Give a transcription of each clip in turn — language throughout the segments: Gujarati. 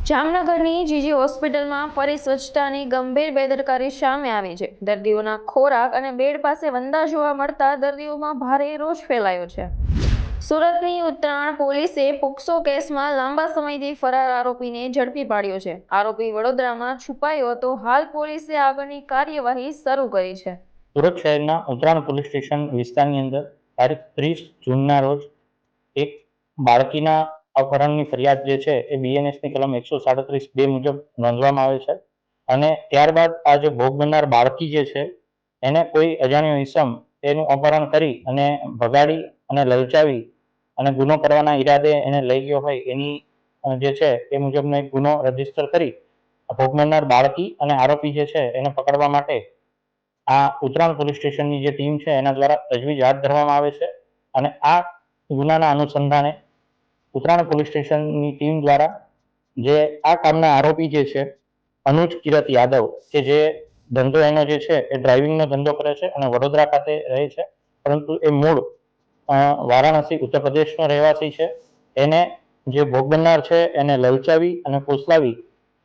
જામનગરની જીજી હોસ્પિટલમાં ફરી સ્વચ્છતાની ગંભીર બેદરકારી સામે આવી છે। દર્દીઓના ખોરાક અને બેડ પાસે વંદા જોવા મળતા દર્દીઓમાં ભારે રોષ ફેલાયો છે। સુરતની ઉત્તરાયણ પોલીસે પોક્સો કેસમાં લાંબા સમયથી ફરાર આરોપીને ઝડપી પાડ્યો છે। આરોપી વડોદરામાં છુપાયો હતો। હાલ પોલીસે આગળની કાર્યવાહી શરૂ કરી છે। સુરત શહેરના ઉત્તરાયણ પોલીસ સ્ટેશન વિસ્તારની અંદર તારીખ 30 જૂનના રોજ એક બાળકીના અપહરણની ફરિયાદ જે છે એ બીએનએસની કલમ 137(2) મુજબ નોંધવામાં આવે છે અને ત્યારબાદ આ જે ભોગ બનનાર બાળકી જે છે એને કોઈ અજાણ્યો ઈસમ એનું અપહરણ કરી અને ભગાડી અને લલચાવી અને ગુનો કરવાના ઈરાદે એને લઈ ગયો હોય એની જે છે એ મુજબનો એક ગુનો રજીસ્ટર કરી ભોગ બનનાર બાળકી અને આરોપી જે છે એને પકડવા માટે આ ઉત્તરાયણ પોલીસ સ્ટેશનની જે ટીમ છે એના દ્વારા તજવીજ હાથ ધરવામાં આવે છે અને આ ગુનાના અનુસંધાને ઉત્તરાયણ પોલીસ સ્ટેશનની ટીમ દ્વારા જે આ કામના આરોપી જે છે અનુજ કિરત યાદવ કે જે ધંધો એનો જે છે એ ડ્રાઇવિંગનો ધંધો કરે છે અને વડોદરા ખાતે રહે છે, પરંતુ એ મૂળ વારાણસી ઉત્તર પ્રદેશનો રહેવાસી છે। એને જે ભોગ બનનાર છે એને લલચાવી અને ફોસલાવી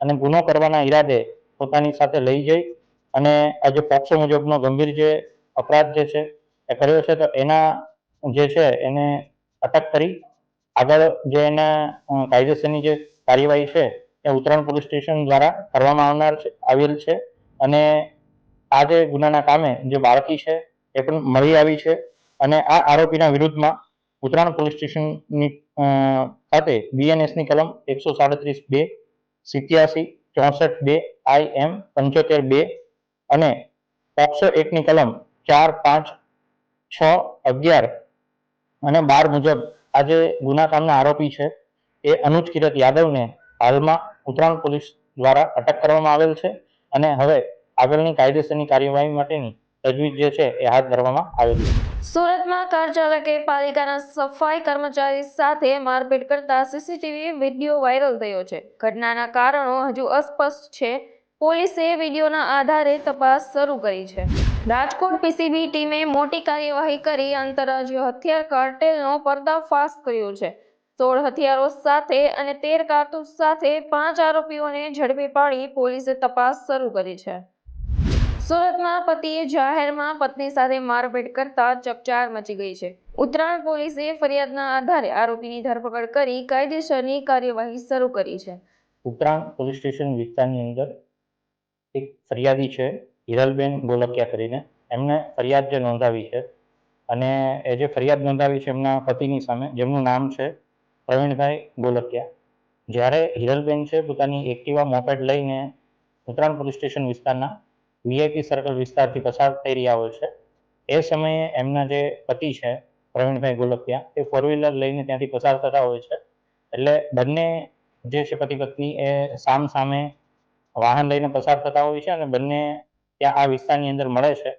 અને ગુનો કરવાના ઈરાદે પોતાની સાથે લઈ જઈ અને આ જે પોક્સો મુજબનો ગંભીર જે અપરાધ જે છે એ કર્યો છે, તો એના જે છે એને અટક કરી આગળ જે એના કાયદેસરની જે કાર્યવાહી છે એ ઉત્તરાયણ પોલીસ સ્ટેશન દ્વારા કરવામાં આવેલ છે અને આ જે ગુનાના કામે જે બાળકી છે એ પણ મળી આવી છે અને આ આરોપીના વિરુદ્ધમાં ઉત્તરાયણ પોલીસ સ્ટેશનની ખાતે બીએનએસની કલમ 137(2), 87, 64(2), IM 75(2) અને પોક્સો એક્ટની કલમ 4, 5, 6, 11 અને 12 મુજબ આ જે ગુના કામના આરોપી છે એ અનુજ કિરત યાદવને હાલમાં ઉત્તરાયણ પોલીસ દ્વારા અટક કરવામાં આવેલ છે અને હવે આગળની કાયદેસરની કાર્યવાહી માટેની તજવીજ જે છે એ હાથ ધરવામાં આવેલી છે। સુરતમાં કાર ચાલકે પાલિકાના સફાઈ કર્મચારી સાથે મારપીટ કરતા સીસીટીવી વિડીયો વાયરલ થયો છે। ઘટનાના કારણો હજુ અસ્પષ્ટ છે। પોલીસે વિડીયોના આધારે તપાસ શરૂ કરી છે। રાજકોટ પીસીબી ટીમે મોટી કાર્યવાહી કરી આંતરરાજ્ય હથિયાર કાર્ટેલનો પર્દાફાશ કર્યો છે। 16 હથિયારો સાથે અને 13 કારતૂસ સાથે 5 આરોપીઓને ઝડપી પાડી પોલીસે તપાસ શરૂ કરી છે। સુરતમાં પતિએ જાહેરમાં પત્ની સાથે મારપીટ કરતા ચકચાર મચી ગઈ છે। ઉત્તરાયણ પોલીસે ફરિયાદના આધારે આરોપીની ધરપકડ કરી કાયદેસરની કાર્યવાહી શરૂ કરી છે। ઉત્તરાયણ પોલીસ સ્ટેશન વિસ્તારની અંદર એક ફરિયાદી છે હિરલબેન ગોલકિયા કરીને, એમને ફરિયાદ જે નોંધાવી છે અને એ જે ફરિયાદ નોંધાવી છે એમના પતિની સામે, જેમનું નામ છે પ્રવીણભાઈ ગોલકિયા। જ્યારે હિરલબેન છે પોતાની એક્ટિવા મોપેડ લઈને ઉત્તરાયણ પોલીસ સ્ટેશન વિસ્તારના વીઆઈપી સર્કલ વિસ્તારથી પસાર થઈ રહ્યા હોય છે, એ સમયે એમના જે પતિ છે પ્રવીણભાઈ ગોલકિયા એ ફોર વ્હીલર લઈને ત્યાંથી પસાર થતા હોય છે। એટલે બંને જે છે પતિ પત્ની એ સામ સામે વાહન લઈને પસાર થતા હોય છે અને બંને ત્યાં આ વિસ્તારની અંદર મળે છે।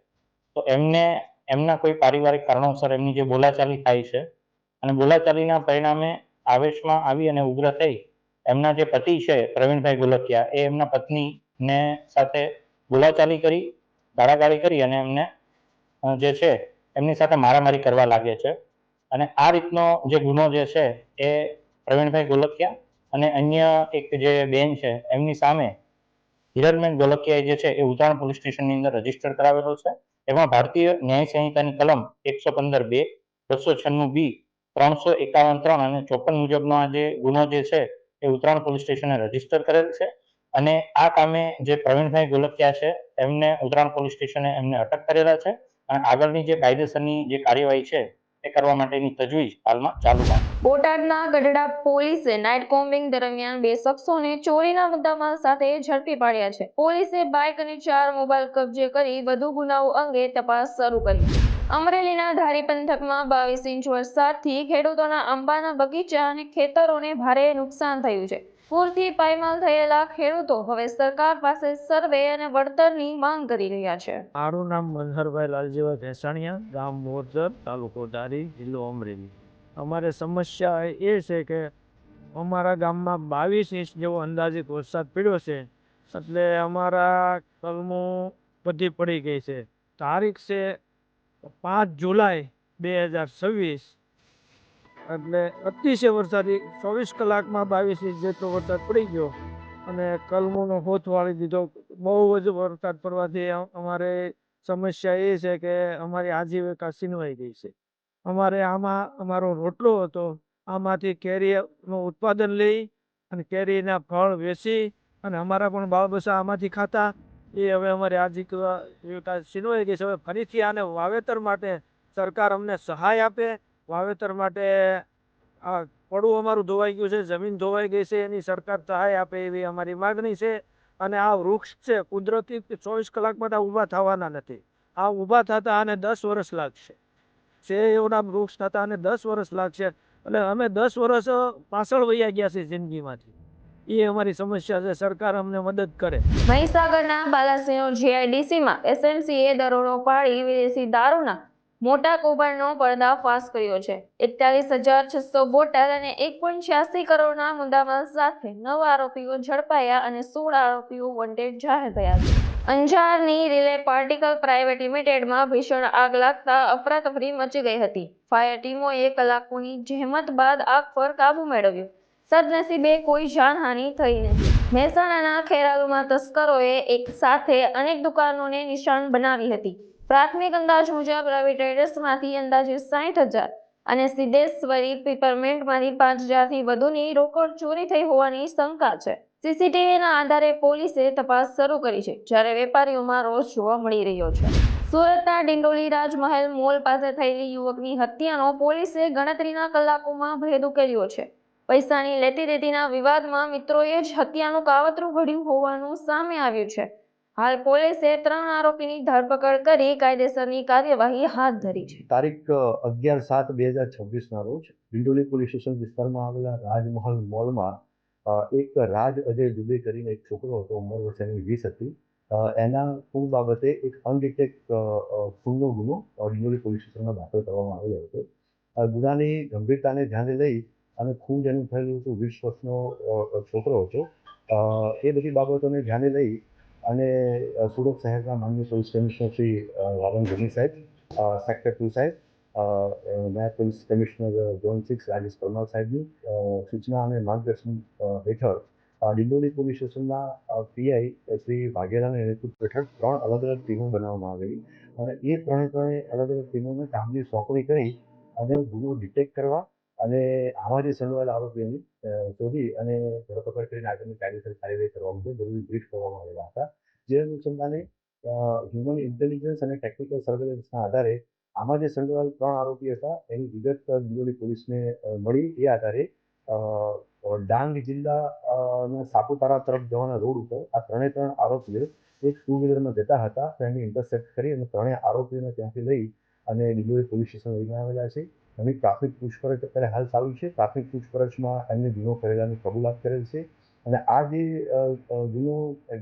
તો એમના કોઈ પારિવારિક કારણોસર એમની જે બોલાચાલી થાય છે અને બોલાચાલીના પરિણામે આવેશમાં આવી અને ઉગ્ર થઈ એમના જે પતિ છે પ્રવીણભાઈ ગોલકિયા એ એમના પત્નીને સાથે બોલાચાલી કરી, ગાળાગાળી કરી અને એમને જે છે એમની સાથે મારામારી કરવા લાગે છે અને આ રીતનો જે ગુનો જે છે એ પ્રવીણભાઈ ગોલકિયા અને અન્ય એક જે બેન છે એમની સામે હિરલબેન ગોલકિયાએ જે છે એ ઉત્તરાયણ પોલીસ સ્ટેશનની અંદર રજીસ્ટર કરાવેલો છે। એમાં ભારતીય ન્યાય સંહિતાની કલમ 115(2), 296(b), 351(3) અને 54 મુજબનો આ જે ગુનો જે છે એ ઉત્તરાયણ પોલીસ સ્ટેશને રજીસ્ટર કરેલ છે અને આ કામે જે પ્રવીણભાઈ ગોલકિયા છે એમને ઉત્તરાયણ પોલીસ સ્ટેશને એમને અટક કરેલા છે અને આગળની જે કાયદેસરની જે કાર્યવાહી છે એ કરવા માટેની તજવીજ હાલમાં ચાલુમાં છે। બોટાદના ગઢડા પોલીસે નાઇટ કોમ્બિંગ દરમિયાન 2 શખ્સોને ચોરીના મુદ્દામાલ સાથે ઝડપી પાડ્યા છે। પોલીસે બાઇક અને 4 મોબાઈલ કબજે કરી વધુ ગુનાઓ અંગે તપાસ શરૂ કરી છે। અમરેલીના ધારી પંથકમાં 22 ઇંચ વરસાદથી ખેડૂતોના આંબાના બગીચા અને ખેતરોને ભારે નુકસાન થયું છે। પૂરથી પાયમાલ થયેલા ખેડૂતો હવે સરકાર પાસે સર્વે અને વળતરની માંગ કરી રહ્યા છે। મારું નામ મનહરભાઈ લાલજીભાઈ ભેસાણીયા, ગામ મોરજર, તાલુકો ધારી, જિલ્લો અમરેલી। અમારે સમસ્યા એ છે કે અમારા ગામમાં 22 ઇંચ જેવો અંદાજિત વરસાદ પડ્યો છે, એટલે અમારા કલમો બધી પડી ગઈ છે। તારીખ છે 5 જુલાઈ 2026, એટલે અતિશય વરસાદ 24 કલાકમાં 22 ઇંચ જેટલો વરસાદ પડી ગયો। અને કલમોનો હોથ વાળી દીધો. બહુ જ વરસાદ પડવાથી અમારે સમસ્યા એ છે કે અમારી આજીવિકા છીનવાઈ ગઈ છે. અમારે આમાં અમારો રોટલો હતો, આમાંથી કેરીનું ઉત્પાદન લઈ અને કેરીના ફળ વેચી અને અમારા પણ બાળ બચ્ચા આમાંથી ખાતા. એ હવે અમારી આજીવિકા છીનવાઈ ગઈ છે. હવે ફરીથી આને વાવેતર માટે સરકાર અમને સહાય આપે. વાવેતર માટે આ પડું અમારું ધોવાઈ ગયું છે, જમીન ધોવાઈ ગઈ છે, એની સરકાર સહાય આપે એવી અમારી માગણી છે. અને આ વૃક્ષ છે કુદરતી 24 કલાકમાં તો ઊભા થવાના નથી. આ ઊભા થતા આને 10 વર્ષ લાગશે. છે એવડા વૃક્ષ થતા આને 10 વર્ષ લાગશે. એટલે અમે 10 વર્ષ પાછળ વયા ગયા છે જિંદગીમાંથી. એ અમારી સમસ્યા છે. સરકાર અમને મદદ કરે. મહીસાગરના બાલાસિનોર જીઆઈડીસીમાં એસએમસીએ દરોડો પાડી વિદેશી દારૂના મોટા કૌભાંડનો પર્દાફાશ કર્યો છે. 41,600 બોટલ અને 1.86 કરોડના મુદ્દામાલ સાથે 9 આરોપીઓ ઝડપાયા અને 16 આરોપીઓ વોન્ટેડ જાહેર થયા છે. અંજારની રિલે પાર્ટિકલ પ્રાઇવેટ લિમિટેડમાં ભીષણ આગ લાગતા અફરાતફરી મચી ગઈ હતી. ફાયર ટીમોએ કલાકોની જહેમત બાદ આગ પર કાબુ મેળવ્યો. સદનસીબે કોઈ જાનહાનિ થઈ નથી. મહેસાણાના ખેરાલુમાં તસ્કરોએ એક સાથે અનેક દુકાનોને નિશાન બનાવી હતી. પ્રાથમિક અંદાજ મુજબ રવિ ટ્રેડર્સમાંથી અંદાજે 60,000 અને સિદ્ધેશ્વરી પિપરમેન્ટમાંથી 5,000થી વધુની રોકડ ચોરી થઈ હોવાની શંકા છે. સીસીટીવીના આધારે પોલીસે તપાસ શરૂ કરી છે, જ્યારે વેપારીઓમાં રોષ જોવા મળી રહ્યો છે. સુરતના ડિંડોલી રાજમહેલ મોલ પાસે થયેલી યુવકની હત્યાનો પોલીસે ગણતરીના કલાકોમાં ભેદ ઉકેલ્યો છે. પૈસાની લેતી દેતીના વિવાદમાં મિત્રોએ જ હત્યાનું કાવતરું ઘડ્યું હોવાનું સામે આવ્યું છે. હાલ પોલીસે 3 આરોપીની ધરપકડ કરી કાયદેસરની કાર્યવાહી હાથ ધરી છે. તારીખ 11/7/2026 ના રોજ ડિંડોલી પોલીસ સ્ટેશન વિસ્તારમાં આવેલા રાજમહલ મોલમાં એક રાજ અજય દુબે કરીને એક છોકરો હતો, ઉંમર વર્ષ એની 20 હતી. એના ખૂન બાબતે એક અનડિટેક્ટ ખૂનનો ગુનો ડિંડોલી પોલીસ સ્ટેશનમાં દાખલ કરવામાં આવેલો હતો. ગુનાની ગંભીરતાને ધ્યાને લઈ અને ખૂન જેનું થયેલું હતું 20 વર્ષનો છોકરો હતો. એ બધી બાબતોને ધ્યાને લઈ અને સુરત શહેરના માનનીય પોલીસ કમિશનર શ્રી વાલન ગમી સાહેબ, સેક્ટર 2 સાહેબ, નાયબ police commissioner zone 6 Rajesh Parmar સાહેબની સૂચના અને માર્ગદર્શન હેઠળ ડિંડોલી પોલીસ સ્ટેશનના પીઆઈ શ્રી વાઘેલાના નેતૃત્વ હેઠળ 3 અલગ અલગ ટીમો બનાવવામાં આવેલી અને એ ત્રણે અલગ અલગ ટીમોને કામની સોંપણી કરી અને ગુનો ડિટેક્ટ કરવા અને આવા જે સંડોવાયેલા આરોપીઓની શોધી અને ધરપકડ કરીને આગળની કાયદેસર કાર્યવાહી કરવા માટે જરૂરી બ્રીફ કરવામાં આવેલા હતા. જે અનુસંધાને હ્યુમન ઇન્ટેલિજન્સ અને ટેકનિકલ સર્વેલન્સના આધારે આમાં જે સંડોવાયેલ 3 આરોપી હતા એની વિગત ડિંડોલી પોલીસને મળી. એ આધારે ડાંગ જિલ્લાના સાપુતારા તરફ જવાના રોડ ઉપર આ 3 આરોપીઓ એક 2 વ્હીલરમાં જતા હતા. તેને ઇન્ટરસેપ્ટ કરી અને 3 આરોપીઓને ત્યાંથી લઈ અને ડિંડોલી પોલીસ સ્ટેશન લઈને આવેલા છે. એની પ્રાથમિક પૂછપરછ અત્યારે હાલ ચાલુ છે. પ્રાથમિક પૂછપરછમાં એમને ગુનો કરેલાની કબૂલાત કરેલ છે અને આ જે ગુનો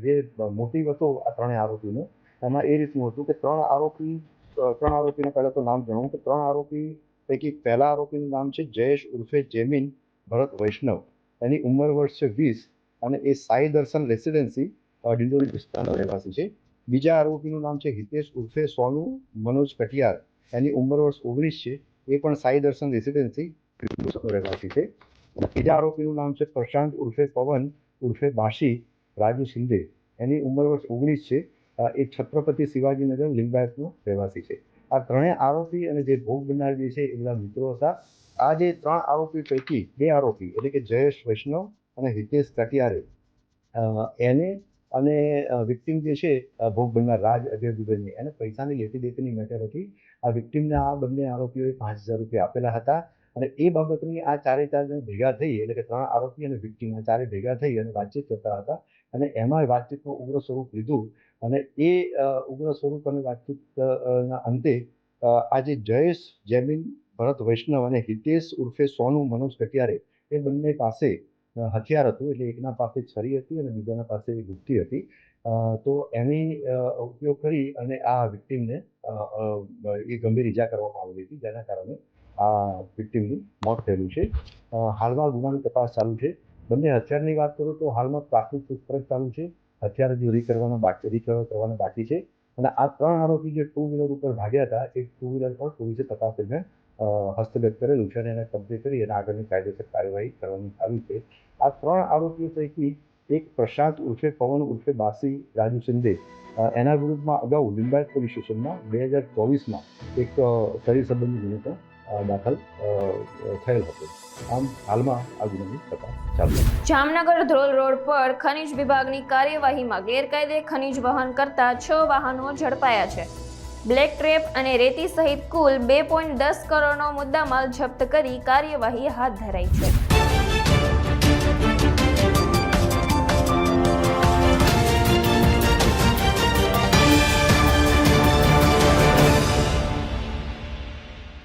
જે મોટિવ હતો આ 3 આરોપીનો, એમાં એ રીતનું હતું કે 3 આરોપીના પહેલા તો નામ જણાવું કે 3 આરોપી પૈકી પહેલા આરોપીનું નામ છે જયેશ ઉર્ફે જેમિન ભરત વૈષ્ણવ. એની ઉંમર વર્ષ છે 20 અને એ સાઈ દર્શન રેસિડેન્સી ડિંડોલી વિસ્તારનો રહેવાસી છે. બીજા આરોપીનું નામ છે હિતેશ ઉર્ફે સોનુ મનોજ કટિયાર. એની ઉંમર વર્ષ 19 છે. એ પણ સાઈ દર્શન રેસિડેન્સી રહેવાસી છે. ત્રીજા આરોપીનું નામ છે પ્રશાંત ઉર્ફે પવન ઉર્ફે બાશી રાજુ શિંદે. એની ઉંમર વર્ષ 19 છે. એ છત્રપતિ શિવાજીનગર લિંબાયતનો રહેવાસી છે. આ 3 આરોપી અને જે ભોગ બનનાર જે છે એ બધા મિત્રો હતા. આ જે 3 આરોપી પૈકી 2 આરોપી એટલે કે જયેશ વૈષ્ણવ અને હિતેશ કટિયારે એને અને વિક્ટિમ જે છે ભોગ બનનાર રાજ અજય દુબેની એને પૈસાની લેતી દેતીની મેટર હતી. આ વિક્ટિમને આ બંને આરોપીઓએ 5,000 રૂપિયા આપેલા હતા અને એ બાબતની આ 4 જણ ભેગા થઈ એટલે કે 3 આરોપી અને વિક્ટિમ આ 4 ભેગા થઈ અને વાતચીત કરતા હતા અને એમાં વાતચીતનું ઉગ્ર સ્વરૂપ લીધું અને એ ઉગ્ર સ્વરૂપ અને વાતચીતના અંતે આ જે જયેશ જેમિન ભરત વૈષ્ણવ અને હિતેશ ઉર્ફે સોનુ મનોજ કટિયારે એ બંને પાસે હથિયાર હતું. એટલે એકના પાસે છરી હતી અને બીજાના પાસે ગુપ્તી હતી. તો એની ઉપયોગ કરી અને આ વિક્ટિમને એ ગંભીર ઈજા કરવામાં આવેલી હતી, જેના કારણે આ વિક્ટિમનું મોત થયેલું છે. હાલમાં ગુનાની તપાસ ચાલુ છે. બંને હથિયારની વાત કરું તો હાલમાં પ્રાથમિક પૂછપરછ ચાલુ છે. હથિયાર હજી રિકવર કરવાના બાકી છે અને આ 3 આરોપી જે 2 વ્હીલર ઉપર ભાગ્યા હતા એ 2 વ્હીલર પર પોલીસે તપાસ કરીને હસ્તગત કરેલું છે અને એને કબજે કરી અને આગળની કાયદેસર કાર્યવાહી કરવાની આવી છે. આ 3 આરોપીઓ પૈકી એક પ્રશાંત ઉર્ફે પવન ઉર્ફે બાસી રાજુ શિંદે એના વિરુદ્ધમાં અગાઉ લિંબાયત પોલીસ સ્ટેશનમાં 2024માં એક શરીર સંબંધી ગુનો દાખલ થયેલ હતો. આમ હાલમાં આ ગુનાની તપાસ ચાલુ છે. જામનગર ધ્રોલ રોડ પર ખનીજ વિભાગની કાર્યવાહીમાં ગેરકાયદે ખનીજ વહન કરતા 6 વાહનો ઝડપાયા છે. બ્લેક ટ્રેપ અને રેતી સહિત કુલ 2.10 કરોડનો મુદ્દામાલ જપ્ત કરી કાર્યવાહી હાથ ધરાઈ છે.